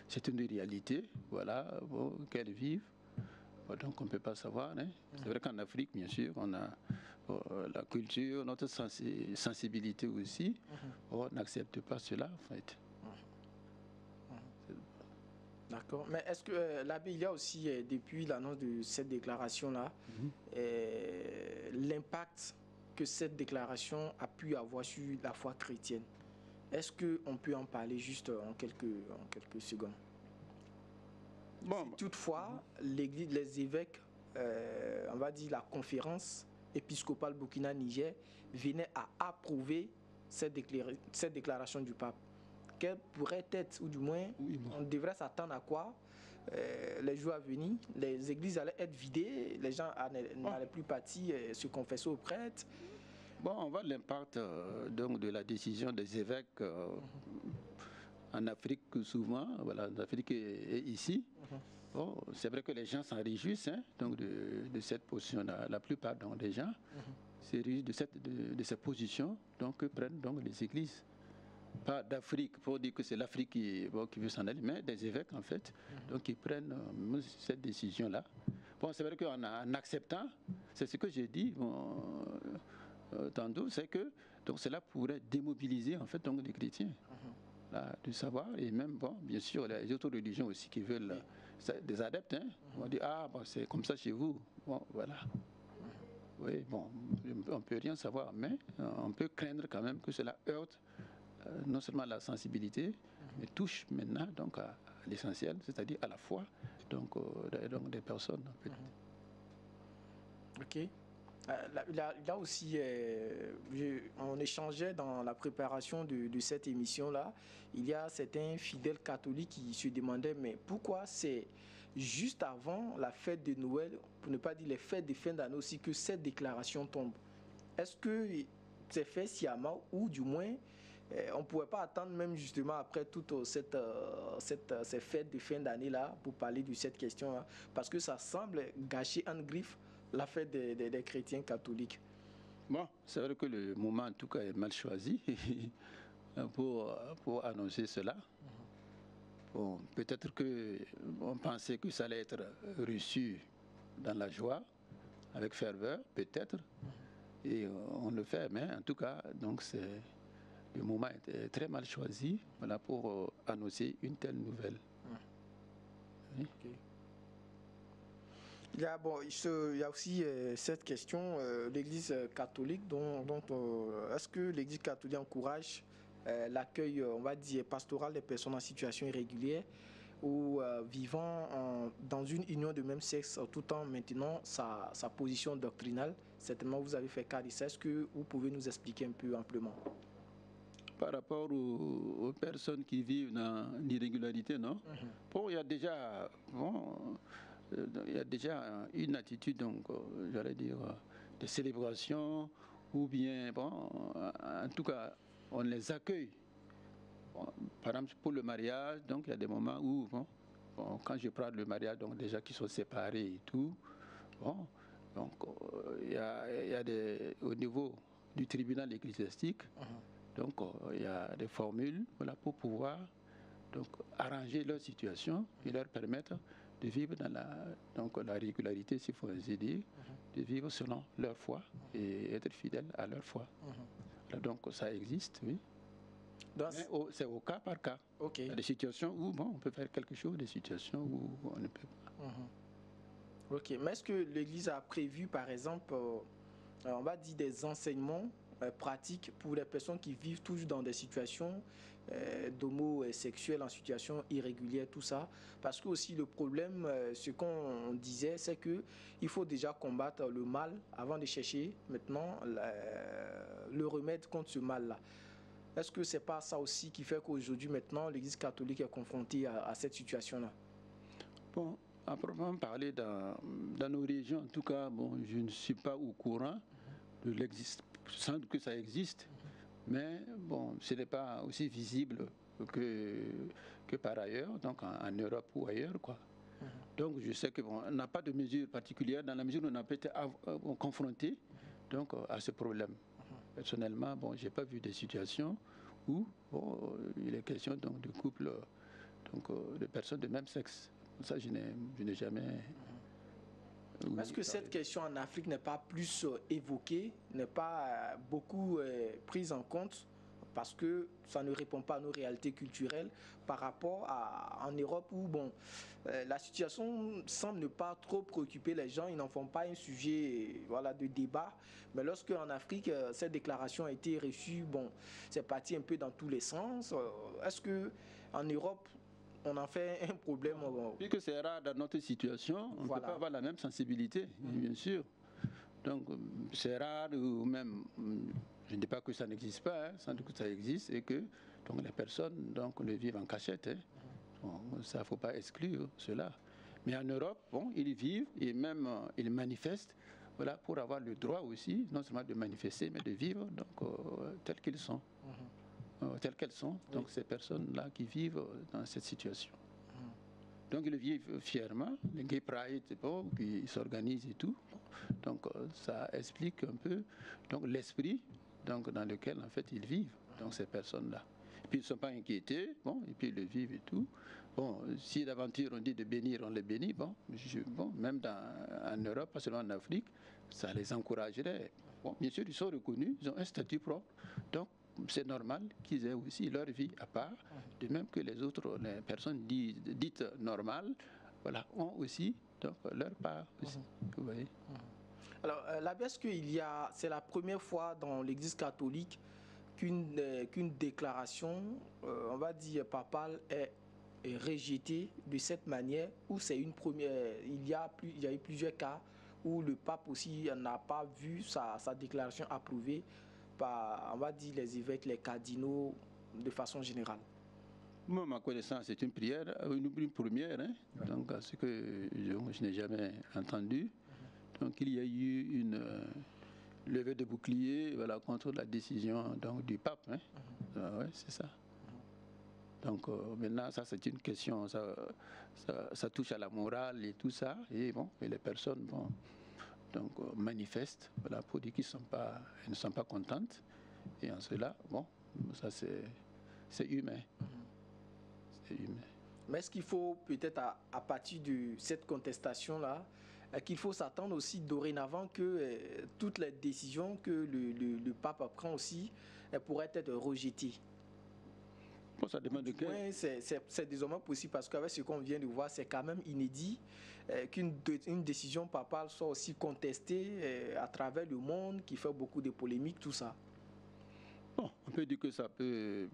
Speaker 2: c'est une réalité, qu'elles vivent. Donc on ne peut pas savoir. C'est vrai qu'en Afrique, bien sûr, on a la culture, notre sensibilité aussi. On n'accepte pas cela, en fait.
Speaker 1: D'accord. Mais est-ce que l'abbé, il y a aussi, depuis l'annonce de cette déclaration-là, l'impact que cette déclaration a pu avoir sur la foi chrétienne? Est-ce qu'on peut en parler juste en quelques secondes? Si toutefois, l'Église, les évêques, on va dire la conférence épiscopale Burkina-Niger, venaient à approuver cette déclaration du pape, quelle pourrait être, ou du moins, on devrait s'attendre à quoi les jours à venir? Les églises allaient être vidées, les gens n'allaient plus partir se confesser aux prêtres.
Speaker 2: On voit l'impact de la décision des évêques en Afrique souvent, en Afrique et ici. C'est vrai que les gens s'en réjouissent de cette position-là. La plupart des gens se réjouissent de cette position que prennent les églises. Pas d'Afrique, pour dire que c'est l'Afrique qui veut s'en aller, mais des évêques en fait, qui prennent cette décision-là. C'est vrai qu'en acceptant, c'est ce que j'ai dit tantôt, c'est que cela pourrait démobiliser en fait les chrétiens. De savoir, et même, bien sûr, les autres religions aussi qui veulent des adeptes, on dit, c'est comme ça chez vous, voilà. Oui, on ne peut rien savoir, mais on peut craindre quand même que cela heurte non seulement la sensibilité, mais touche maintenant à l'essentiel, c'est-à-dire à la foi donc des personnes en fait.
Speaker 1: Ok. Là aussi, on échangeait dans la préparation de cette émission-là. Il y a certains fidèles catholiques qui se demandaient, mais pourquoi c'est juste avant la fête de Noël, pour ne pas dire les fêtes de fin d'année aussi, que cette déclaration tombe? Est-ce que c'est fait sciemment ou du moins on ne pourrait pas attendre même justement après toutes ces fêtes de fin d'année-là pour parler de cette question-là? Parce que ça semble gâcher en griffe la fête des chrétiens catholiques.
Speaker 2: Bon, c'est vrai que le moment en tout cas est mal choisi pour annoncer cela. Bon, peut-être qu'on pensait que ça allait être reçu dans la joie, avec ferveur, peut-être, et on le fait, mais en tout cas, donc le moment est très mal choisi, voilà, pour annoncer une telle nouvelle. Oui.
Speaker 1: Okay. Il y a aussi cette question, l'Église catholique, est-ce que l'Église catholique encourage l'accueil, on va dire, pastoral des personnes en situation irrégulière ou vivant dans une union de même sexe tout en maintenant sa position doctrinale? Certainement, vous avez fait cas de ça. Est-ce que vous pouvez nous expliquer un peu amplement?
Speaker 2: Par rapport aux personnes qui vivent dans l'irrégularité, non? Bon, il y a déjà... Bon, il y a déjà une attitude, donc, j'allais dire, de célébration, ou bien, bon, en tout cas, on les accueille. Bon, par exemple, pour le mariage, donc, il y a des moments où, bon, quand je parle de mariage, donc, déjà qui sont séparés et tout, bon, donc, il y a au niveau du tribunal ecclésiastique, donc, il y a des formules, voilà, pour pouvoir, donc, arranger leur situation et leur permettre de vivre dans la régularité, s'il faut ainsi dire, de vivre selon leur foi et être fidèles à leur foi. Alors, donc ça existe, oui. Mais c'est au cas par cas.
Speaker 1: Okay.
Speaker 2: Il y a des situations où on peut faire quelque chose, des situations où on ne peut pas.
Speaker 1: Ok, mais est-ce que l'Église a prévu, par exemple, on va dire des enseignements pratiques pour les personnes qui vivent toujours dans des situations d'homosexuels en situation irrégulière, tout ça? Parce que aussi le problème, ce qu'on disait, c'est que il faut déjà combattre le mal avant de chercher maintenant le remède contre ce mal-là. Est-ce que c'est pas ça aussi qui fait qu'aujourd'hui maintenant l'Église catholique est confrontée à cette situation-là?
Speaker 2: Bon, à proprement parler, dans nos régions, en tout cas, bon, je ne suis pas au courant de l'existence, sans doute que ça existe, mais bon, ce n'est pas aussi visible que par ailleurs, donc en Europe ou ailleurs, quoi. Donc je sais que on n'a pas de mesure particulière dans la mesure où on n'a pas été confronté donc à ce problème. Personnellement, bon, j'ai pas vu des situations où il est question donc de couples donc de personnes de même sexe. Ça, je n'ai jamais.
Speaker 1: Est-ce que cette question en Afrique n'est pas plus évoquée, n'est pas beaucoup prise en compte parce que ça ne répond pas à nos réalités culturelles par rapport à en Europe où la situation semble ne pas trop préoccuper les gens, ils n'en font pas un sujet de débat. Mais lorsque en Afrique cette déclaration a été reçue, c'est parti un peu dans tous les sens. Est-ce que en Europe on en fait un problème?
Speaker 2: Puisque c'est rare dans notre situation, on ne peut pas avoir la même sensibilité, bien sûr. Donc c'est rare, ou même, je ne dis pas que ça n'existe pas, sans doute que ça existe, et que donc, les personnes donc, le vivent en cachette. Ça, il ne faut pas exclure cela. Mais en Europe, ils vivent et même ils manifestent, voilà, pour avoir le droit aussi, non seulement de manifester, mais de vivre donc, tels qu'ils sont. Telles qu'elles sont, donc ces personnes-là qui vivent dans cette situation. Donc ils vivent fièrement, les gay pride, qui s'organisent et tout. Donc ça explique un peu donc, l'esprit donc, dans lequel en fait ils vivent, donc ces personnes-là. Puis ils ne sont pas inquiétés, et puis ils le vivent et tout. Bon, si d'aventure on dit de bénir, on les bénit, même en Europe, pas seulement en Afrique, ça les encouragerait. Bien sûr, ils sont reconnus, ils ont un statut propre. Donc c'est normal qu'ils aient aussi leur vie à part, de même que les personnes dites normales, voilà, ont aussi donc, leur part aussi. Vous voyez.
Speaker 1: Alors, l'abbé, est-ce que c'est la première fois dans l'Église catholique qu'une déclaration, on va dire papale, est rejeté de cette manière, ou c'est une première, il y a eu plusieurs cas où le pape aussi n'a pas vu sa déclaration approuvée par, on va dire, les évêques, les cardinaux, de façon générale?
Speaker 2: Moi, ma connaissance, c'est une prière, une première, hein, donc à ce que je n'ai jamais entendu. Donc il y a eu une levée de bouclier, voilà, contre la décision donc, du pape. Hein. Ouais, c'est ça. Donc maintenant, ça c'est une question, ça touche à la morale et tout ça. Et bon, et les personnes bon, donc, manifestent voilà, pour dire qu'elles ne sont pas contentes. Et en cela, bon, ça c'est humain. C'est humain.
Speaker 1: Mais est-ce qu'il faut peut-être à partir de cette contestation-là, qu'il faut s'attendre aussi dorénavant que toutes les décisions que le pape prend aussi pourraient être rejetées?
Speaker 2: Bon, ça demande de quel...
Speaker 1: C'est désormais possible parce qu'avec ce qu'on vient de voir, c'est quand même inédit qu'une décision papale soit aussi contestée à travers le monde, qui fait beaucoup de polémiques, tout ça.
Speaker 2: Bon, on peut dire que ça peut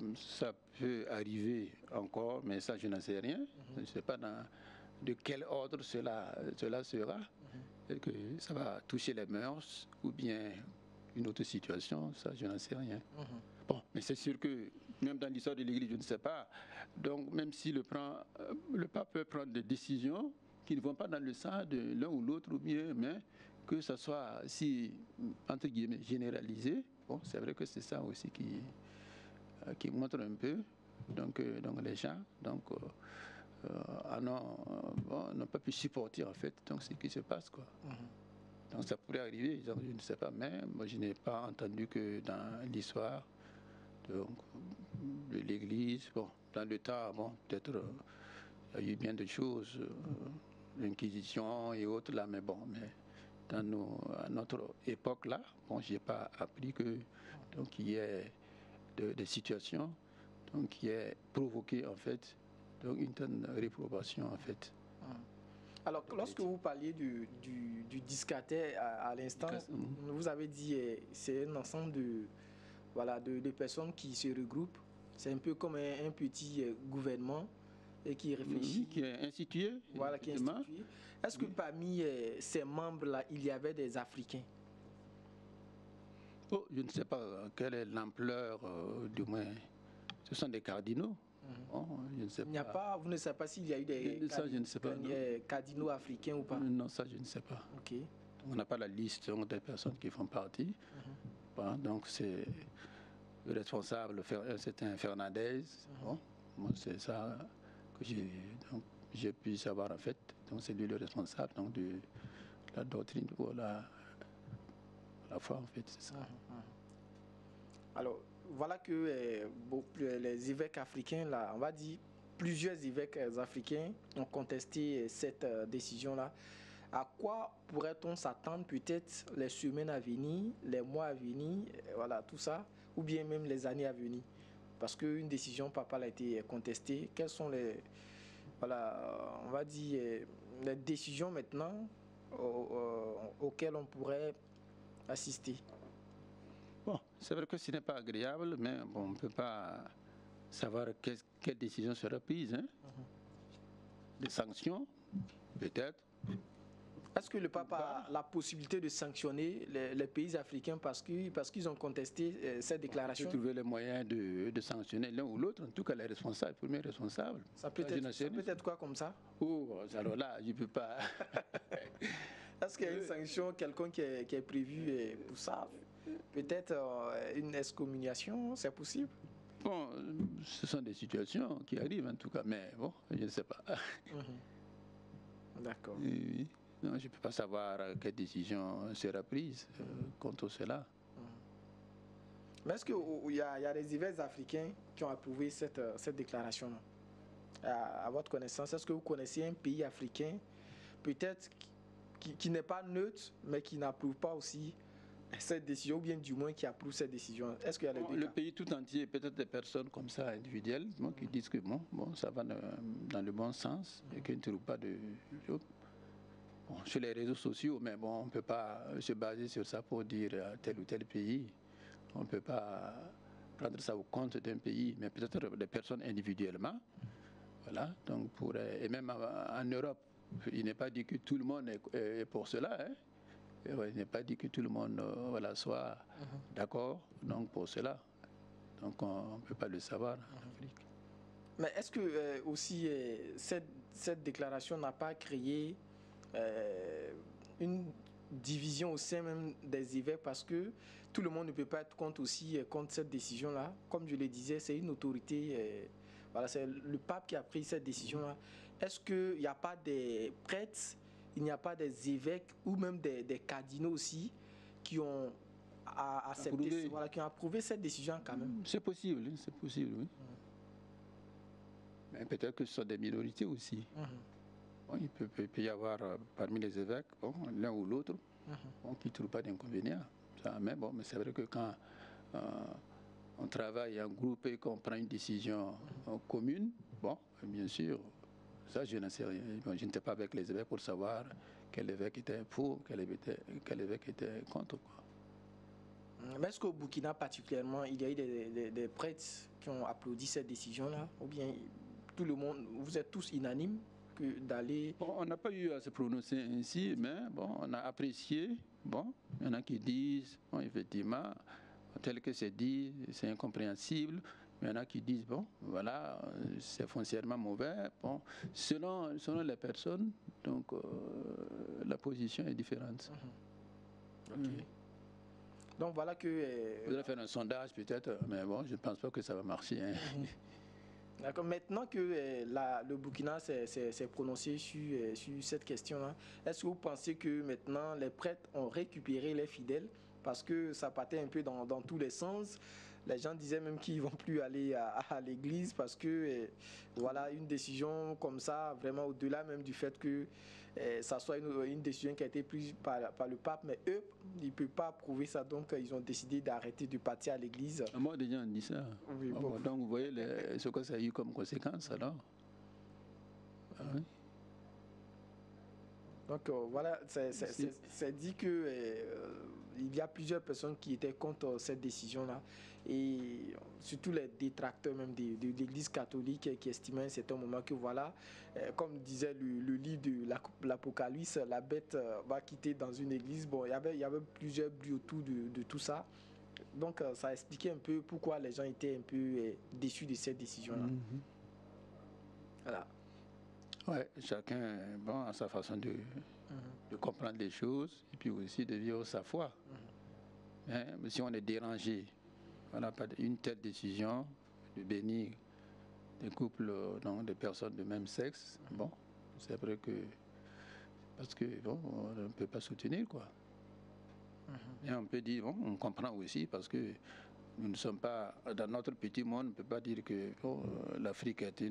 Speaker 2: arriver encore, mais ça, je n'en sais rien. Je ne sais pas de quel ordre cela sera. Et que ça va toucher les mœurs ou bien une autre situation, ça, je n'en sais rien. Bon, mais c'est sûr que même dans l'histoire de l'Église, je ne sais pas. Donc, même si le pape peut prendre des décisions qui ne vont pas dans le sens de l'un ou l'autre, ou bien, mais que ça soit, si, entre guillemets, généralisé. Bon, c'est vrai que c'est ça aussi qui montre un peu donc les gens n'ont pas pu supporter en fait donc ce qui se passe quoi. Donc ça pourrait arriver, je ne sais pas, mais moi je n'ai pas entendu que dans l'histoire de l'Église, bon, dans le temps, bon, peut-être il y a eu bien de choses, l'Inquisition et autres là, mais bon, à notre époque là, bon, j'ai pas appris que donc il y ait des situations donc qui est provoqué en fait donc une telle réprobation en fait.
Speaker 1: Alors lorsque vous parliez du discater à l'instant, vous avez dit c'est un ensemble de personnes qui se regroupent. C'est un peu comme un petit gouvernement et qui réfléchit.
Speaker 2: Qui est institué.
Speaker 1: Voilà, qui est institué. Est-ce que parmi ces membres-là, il y avait des Africains?
Speaker 2: Oh, je ne sais pas quelle est l'ampleur, du moins. Ce sont des cardinaux. Oh, je ne sais pas.
Speaker 1: Vous ne savez pas s'il y a eu des cardinaux africains ou pas?
Speaker 2: Non, ça, je ne sais pas.
Speaker 1: Okay.
Speaker 2: On n'a pas la liste des personnes qui font partie. Bon, donc, c'est le responsable, c'est un Fernandez. Bon, c'est ça que j'ai pu savoir en fait. Donc, c'est lui le responsable donc, de la doctrine pour la foi, en fait, c'est ça.
Speaker 1: Alors, voilà que les évêques africains, là, on va dire, plusieurs évêques africains ont contesté cette décision-là. À quoi pourrait-on s'attendre peut-être les semaines à venir, les mois à venir, voilà, tout ça, ou bien même les années à venir? Parce qu'une décision papale a été contestée. Quelles sont voilà, on va dire, les décisions maintenant auxquelles on pourrait assister?
Speaker 2: Bon, c'est vrai que ce n'est pas agréable, mais bon, on ne peut pas savoir quelle décision sera prise. Hein? Des sanctions, peut-être.
Speaker 1: Est-ce que le pape a la possibilité de sanctionner les pays africains parce qu'ils ont contesté cette déclaration?
Speaker 2: On peut trouver les moyens de sanctionner l'un ou l'autre, en tout cas les responsables, les premiers responsables.
Speaker 1: Ça peut être quoi comme ça?
Speaker 2: Oh, alors là, je ne peux pas.
Speaker 1: Est-ce qu'il y a une sanction, quelqu'un qui est prévu pour ça? Peut-être une excommunication, c'est possible?
Speaker 2: Bon, ce sont des situations qui arrivent en tout cas, mais bon, je ne sais pas.
Speaker 1: D'accord.
Speaker 2: Oui. Non, je ne peux pas savoir quelle décision sera prise contre cela.
Speaker 1: Mais est-ce qu'il y a des évêques africains qui ont approuvé cette déclaration? À votre connaissance, est-ce que vous connaissez un pays africain, peut-être qui n'est pas neutre, mais qui n'approuve pas aussi cette décision, ou bien du moins qui approuve cette décision? Est-ce qu'il y a les deux
Speaker 2: le
Speaker 1: cas?
Speaker 2: pays tout entier, peut-être des personnes comme ça, individuelles, qui disent que bon, ça va dans le bon sens et qu'ils ne trouvent pas de... sur les réseaux sociaux, mais bon, on ne peut pas se baser sur ça pour dire tel ou tel pays. On ne peut pas prendre ça au compte d'un pays, mais peut-être des personnes individuellement Voilà, donc et même en Europe, il n'est pas dit que tout le monde est pour cela. Hein. Il n'est pas dit que tout le monde voilà, soit d'accord donc, pour cela. Donc on ne peut pas le savoir en Afrique.
Speaker 1: Mais est-ce que aussi cette déclaration n'a pas créé une division au sein même des évêques, parce que tout le monde ne peut pas être contre cette décision-là. Comme je le disais, c'est une autorité, voilà, c'est le pape qui a pris cette décision-là. Est-ce qu'il n'y a pas des prêtres, il n'y a pas des évêques ou même des cardinaux aussi qui ont accepté, voilà, qui ont approuvé cette décision quand même?
Speaker 2: C'est possible, oui. Mais peut-être que ce sont des minorités aussi. Bon, il peut y avoir parmi les évêques, bon, l'un ou l'autre, bon, qui ne trouvent pas d'inconvénient. Mais c'est vrai que quand on travaille en groupe et qu'on prend une décision commune, bon, bien sûr, ça je n'en sais rien. Je n'étais pas avec les évêques pour savoir quel évêque était pour, quel évêque était contre, quoi.
Speaker 1: Mais est-ce qu'au Burkina particulièrement, il y a eu des prêtres qui ont applaudi cette décision-là, ou bien tout le monde, vous êtes tous unanimes que d'aller...
Speaker 2: Bon, on n'a pas eu à se prononcer ainsi, mais bon, on a apprécié. Bon, il y en a qui disent, bon, effectivement, tel que c'est dit, c'est incompréhensible. Mais il y en a qui disent, bon, voilà, c'est foncièrement mauvais. Bon, selon les personnes, donc la position est différente.
Speaker 1: Okay. Donc voilà que...
Speaker 2: Vous allez faire un sondage peut-être, mais bon, je ne pense pas que ça va marcher. Hein.
Speaker 1: D'accord. Maintenant que le Burkina s'est prononcé sur cette question-là, est-ce que vous pensez que maintenant les prêtres ont récupéré les fidèles? Parce que ça partait un peu dans tous les sens. Les gens disaient même qu'ils ne vont plus aller à l'église parce que voilà, une décision comme ça, vraiment au-delà même du fait que ça soit une décision qui a été prise par le pape, mais eux, ils ne peuvent pas approuver ça, donc ils ont décidé d'arrêter de partir à l'église.
Speaker 2: Moi, déjà, on dit ça.
Speaker 1: Oui, bon.
Speaker 2: Donc, vous voyez ce que ça a eu comme conséquence, alors. Ah, oui.
Speaker 1: Donc voilà, c'est dit que il y a plusieurs personnes qui étaient contre cette décision-là, et surtout les détracteurs même de l'Église catholique qui estimaient à un certain moment que voilà, comme disait le livre de l'Apocalypse, la bête va quitter dans une église. Bon, il y avait plusieurs bruits autour de tout ça. Donc ça expliquait un peu pourquoi les gens étaient un peu déçus de cette décision-là. Voilà.
Speaker 2: Ouais, chacun a sa façon de comprendre les choses et puis aussi de vivre sa foi. Mais si on est dérangé, voilà, par une telle décision de bénir des couples, donc des personnes de même sexe, bon, c'est vrai que parce que bon, on ne peut pas soutenir, quoi. Et on peut dire, bon, on comprend aussi parce que nous ne sommes pas dans notre petit monde, on ne peut pas dire que bon, l'Afrique est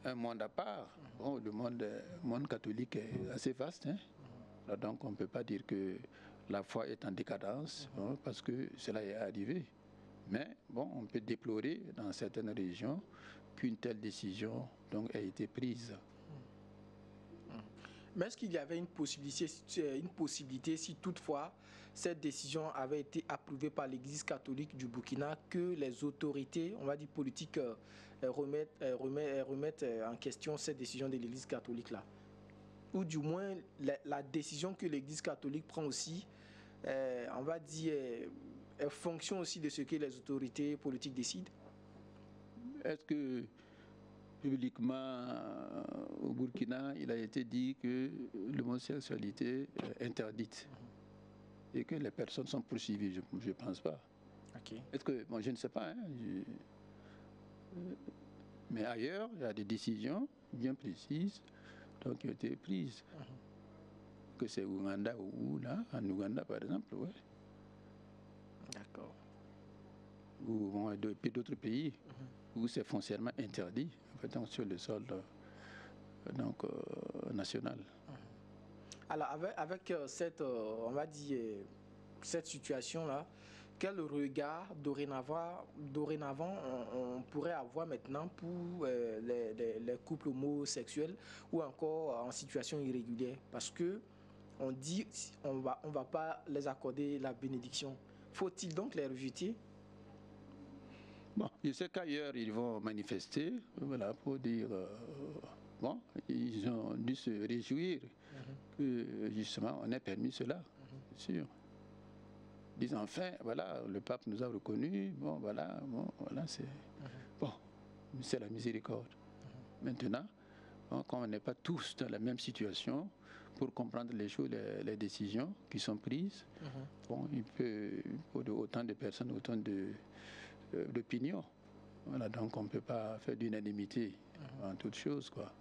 Speaker 2: un monde à part. Bon, le monde catholique est assez vaste, hein. Donc on ne peut pas dire que la foi est en décadence, bon, parce que cela est arrivé. Mais bon, on peut déplorer dans certaines régions qu'une telle décision donc, a été prise.
Speaker 1: Mais est-ce qu'il y avait une possibilité, si toutefois cette décision avait été approuvée par l'Église catholique du Burkina, que les autorités, on va dire politiques, remettent en question cette décision de l'Église catholique là? Ou du moins la décision que l'Église catholique prend aussi, on va dire, est fonction aussi de ce que les autorités politiques décident?
Speaker 2: Est-ce que publiquement au Burkina, il a été dit que l'homosexualité est interdite et que les personnes sont poursuivies? Je ne pense pas.
Speaker 1: Okay.
Speaker 2: Est-ce que, bon, je ne sais pas, hein, mais ailleurs, il y a des décisions bien précises donc, qui ont été prises. Que c'est Ouganda ou là, en Ouganda par exemple, ouais.
Speaker 1: D'accord.
Speaker 2: Ou bon, d'autres pays où c'est foncièrement interdit, en fait, donc, sur le sol donc, national.
Speaker 1: Alors avec cette, on va dire, cette situation-là, quel regard dorénavant on pourrait avoir maintenant pour les couples homosexuels ou encore en situation irrégulière? Parce que on dit on va pas les accorder la bénédiction. Faut-il donc les rejeter?
Speaker 2: Bon, je sais qu'ailleurs, ils vont manifester, voilà, pour dire, bon, ils ont dû se réjouir que, justement, on ait permis cela, c'est sûr. Ils disent, enfin, voilà, le pape nous a reconnus, bon, voilà, c'est... Bon, c'est la miséricorde. Maintenant, bon, quand on n'est pas tous dans la même situation, pour comprendre les choses, les décisions qui sont prises, bon, il peut, pour autant de personnes, autant d'opinions. Voilà, donc on ne peut pas faire d'unanimité en toute chose, quoi.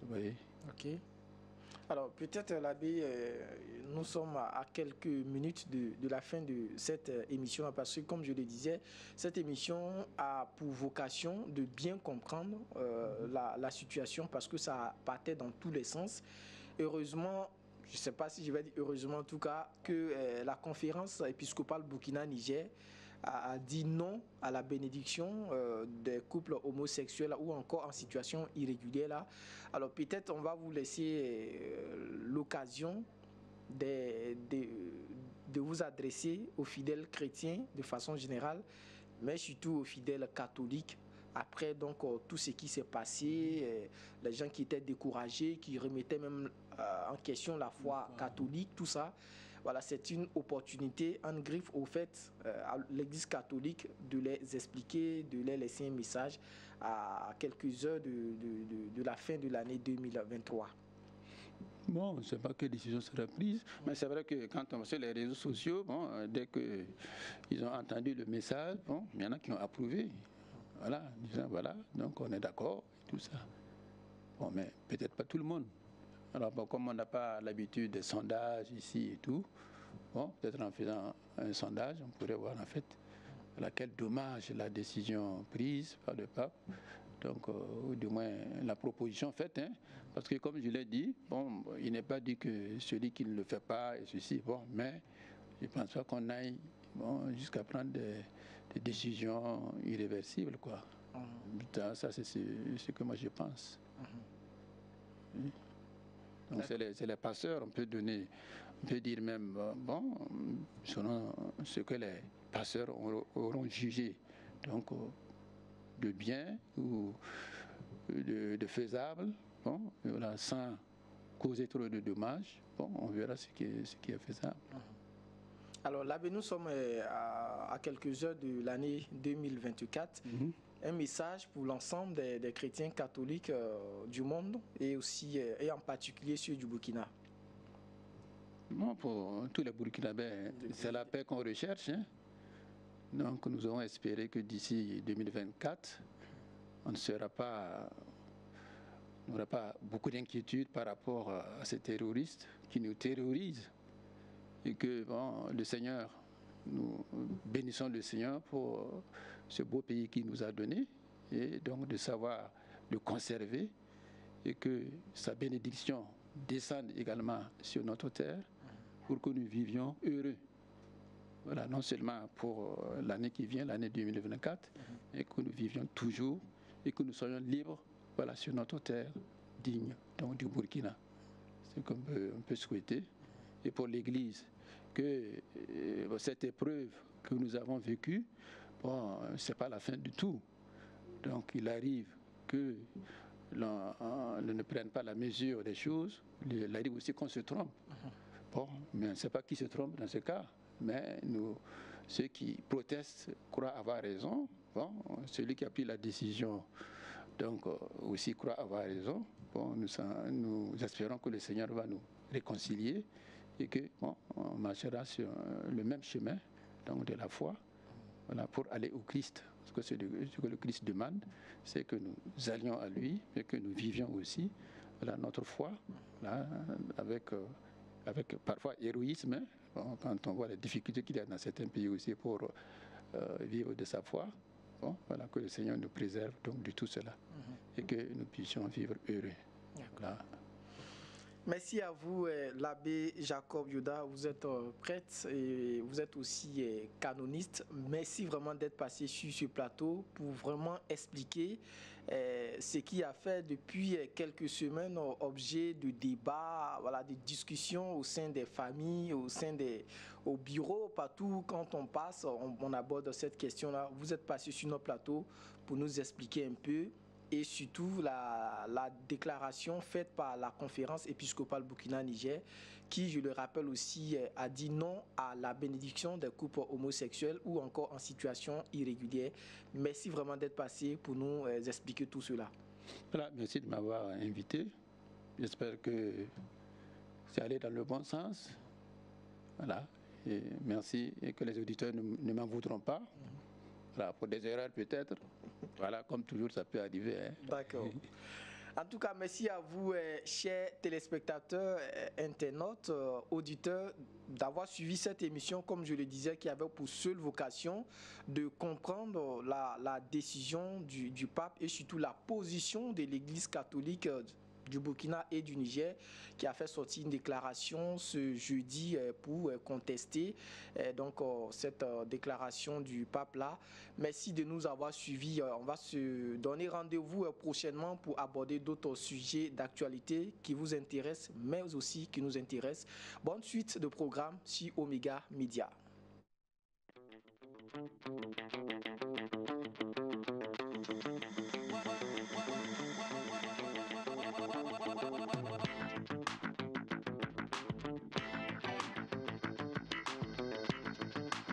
Speaker 2: Vous voyez?
Speaker 1: Ok. Alors peut-être l'abbé, nous sommes à quelques minutes de la fin de cette émission, parce que comme je le disais, cette émission a pour vocation de bien comprendre la situation, parce que ça partait dans tous les sens. Heureusement, je ne sais pas si je vais dire heureusement en tout cas, que la conférence épiscopale Burkina-Niger a dit non à la bénédiction des couples homosexuels ou encore en situation irrégulière là. Alors peut-être on va vous laisser l'occasion de vous adresser aux fidèles chrétiens de façon générale, mais surtout aux fidèles catholiques. Après donc tout ce qui s'est passé, les gens qui étaient découragés, qui remettaient même en question la foi catholique, tout ça. Voilà, c'est une opportunité en griffe au fait à l'Église catholique de les expliquer, de les laisser un message à quelques heures de la fin de l'année 2023.
Speaker 2: Bon, je ne sais pas quelle décision sera prise, mais c'est vrai que quand on va sur les réseaux sociaux, bon, dès qu'ils ont entendu le message, bon, il y en a qui ont approuvé. Voilà, disant voilà, donc on est d'accord et tout ça. Bon, mais peut-être pas tout le monde. Alors, bon, comme on n'a pas l'habitude des sondages ici et tout, bon, peut-être en faisant un sondage, on pourrait voir en fait quel dommage la décision prise par le pape, donc, ou du moins la proposition faite, hein, parce que comme je l'ai dit, bon, il n'est pas dit que celui qui ne le fait pas est ceci, bon, mais je ne pense pas qu'on aille bon, jusqu'à prendre des décisions irréversibles, quoi. Ça, c'est ce que moi je pense. Oui. Donc c'est les pasteurs, on peut dire même, bon, selon ce que les pasteurs auront jugé, donc de bien ou de faisable, bon, voilà, sans causer trop de dommages, bon, on verra ce qui est faisable.
Speaker 1: Alors là, nous sommes à quelques heures de l'année 2024. Un message pour l'ensemble des chrétiens catholiques du monde et aussi et en particulier ceux du Burkina.
Speaker 2: Bon, pour tous les Burkinabés, c'est la paix qu'on recherche, hein. Donc nous avons espéré que d'ici 2024, on n'aura pas beaucoup d'inquiétudes par rapport à ces terroristes qui nous terrorisent et que bon, le Seigneur, nous bénissons le Seigneur pour ce beau pays qu'il nous a donné et donc de savoir le conserver et que sa bénédiction descende également sur notre terre pour que nous vivions heureux. Voilà, non seulement pour l'année qui vient, l'année 2024, et que nous vivions toujours et que nous soyons libres, voilà, sur notre terre digne, donc du Burkina. C'est ce qu'on peut souhaiter. Et pour l'Église, que cette épreuve que nous avons vécue, bon, c'est pas la fin du tout. Donc il arrive que l'on ne prenne pas la mesure des choses. Il arrive aussi qu'on se trompe. Bon, mais on ne sait pas qui se trompe dans ce cas. Mais ceux qui protestent croient avoir raison. Bon, celui qui a pris la décision, donc aussi croit avoir raison. Bon, nous espérons que le Seigneur va nous réconcilier et que bon, on marchera sur le même chemin, donc de la foi, voilà, pour aller au Christ. Parce que ce que le Christ demande, c'est que nous allions à lui et que nous vivions aussi voilà, notre foi, là, avec parfois héroïsme, hein, bon, quand on voit les difficultés qu'il y a dans certains pays aussi pour vivre de sa foi. Bon, voilà, que le Seigneur nous préserve donc de tout cela et que nous puissions vivre heureux. Voilà.
Speaker 1: Merci à vous, l'abbé Jacob Yoda. Vous êtes prêtre et vous êtes aussi canoniste. Merci vraiment d'être passé sur ce plateau pour vraiment expliquer ce qui a fait depuis quelques semaines objet de débats, voilà, de discussions au sein des familles, au bureau, partout. Quand on passe, on aborde cette question-là. Vous êtes passé sur notre plateau pour nous expliquer un peu. Et surtout la déclaration faite par la conférence épiscopale Burkina-Niger qui, je le rappelle aussi, a dit non à la bénédiction des couples homosexuels ou encore en situation irrégulière. Merci vraiment d'être passé pour nous expliquer tout cela.
Speaker 2: Voilà, merci de m'avoir invité. J'espère que c'est allé dans le bon sens. Voilà, et merci et que les auditeurs ne m'en voudront pas. Voilà, pour des erreurs peut-être. Voilà, comme toujours, ça peut arriver. Hein.
Speaker 1: D'accord. En tout cas, merci à vous, chers téléspectateurs, internautes, auditeurs, d'avoir suivi cette émission, comme je le disais, qui avait pour seule vocation de comprendre la décision du pape et surtout la position de l'Église catholique du Burkina et du Niger, qui a fait sortir une déclaration ce jeudi pour contester cette déclaration du pape là. Merci de nous avoir suivis. On va se donner rendez-vous prochainement pour aborder d'autres sujets d'actualité qui vous intéressent, mais aussi qui nous intéressent. Bonne suite de programme sur Omega Media.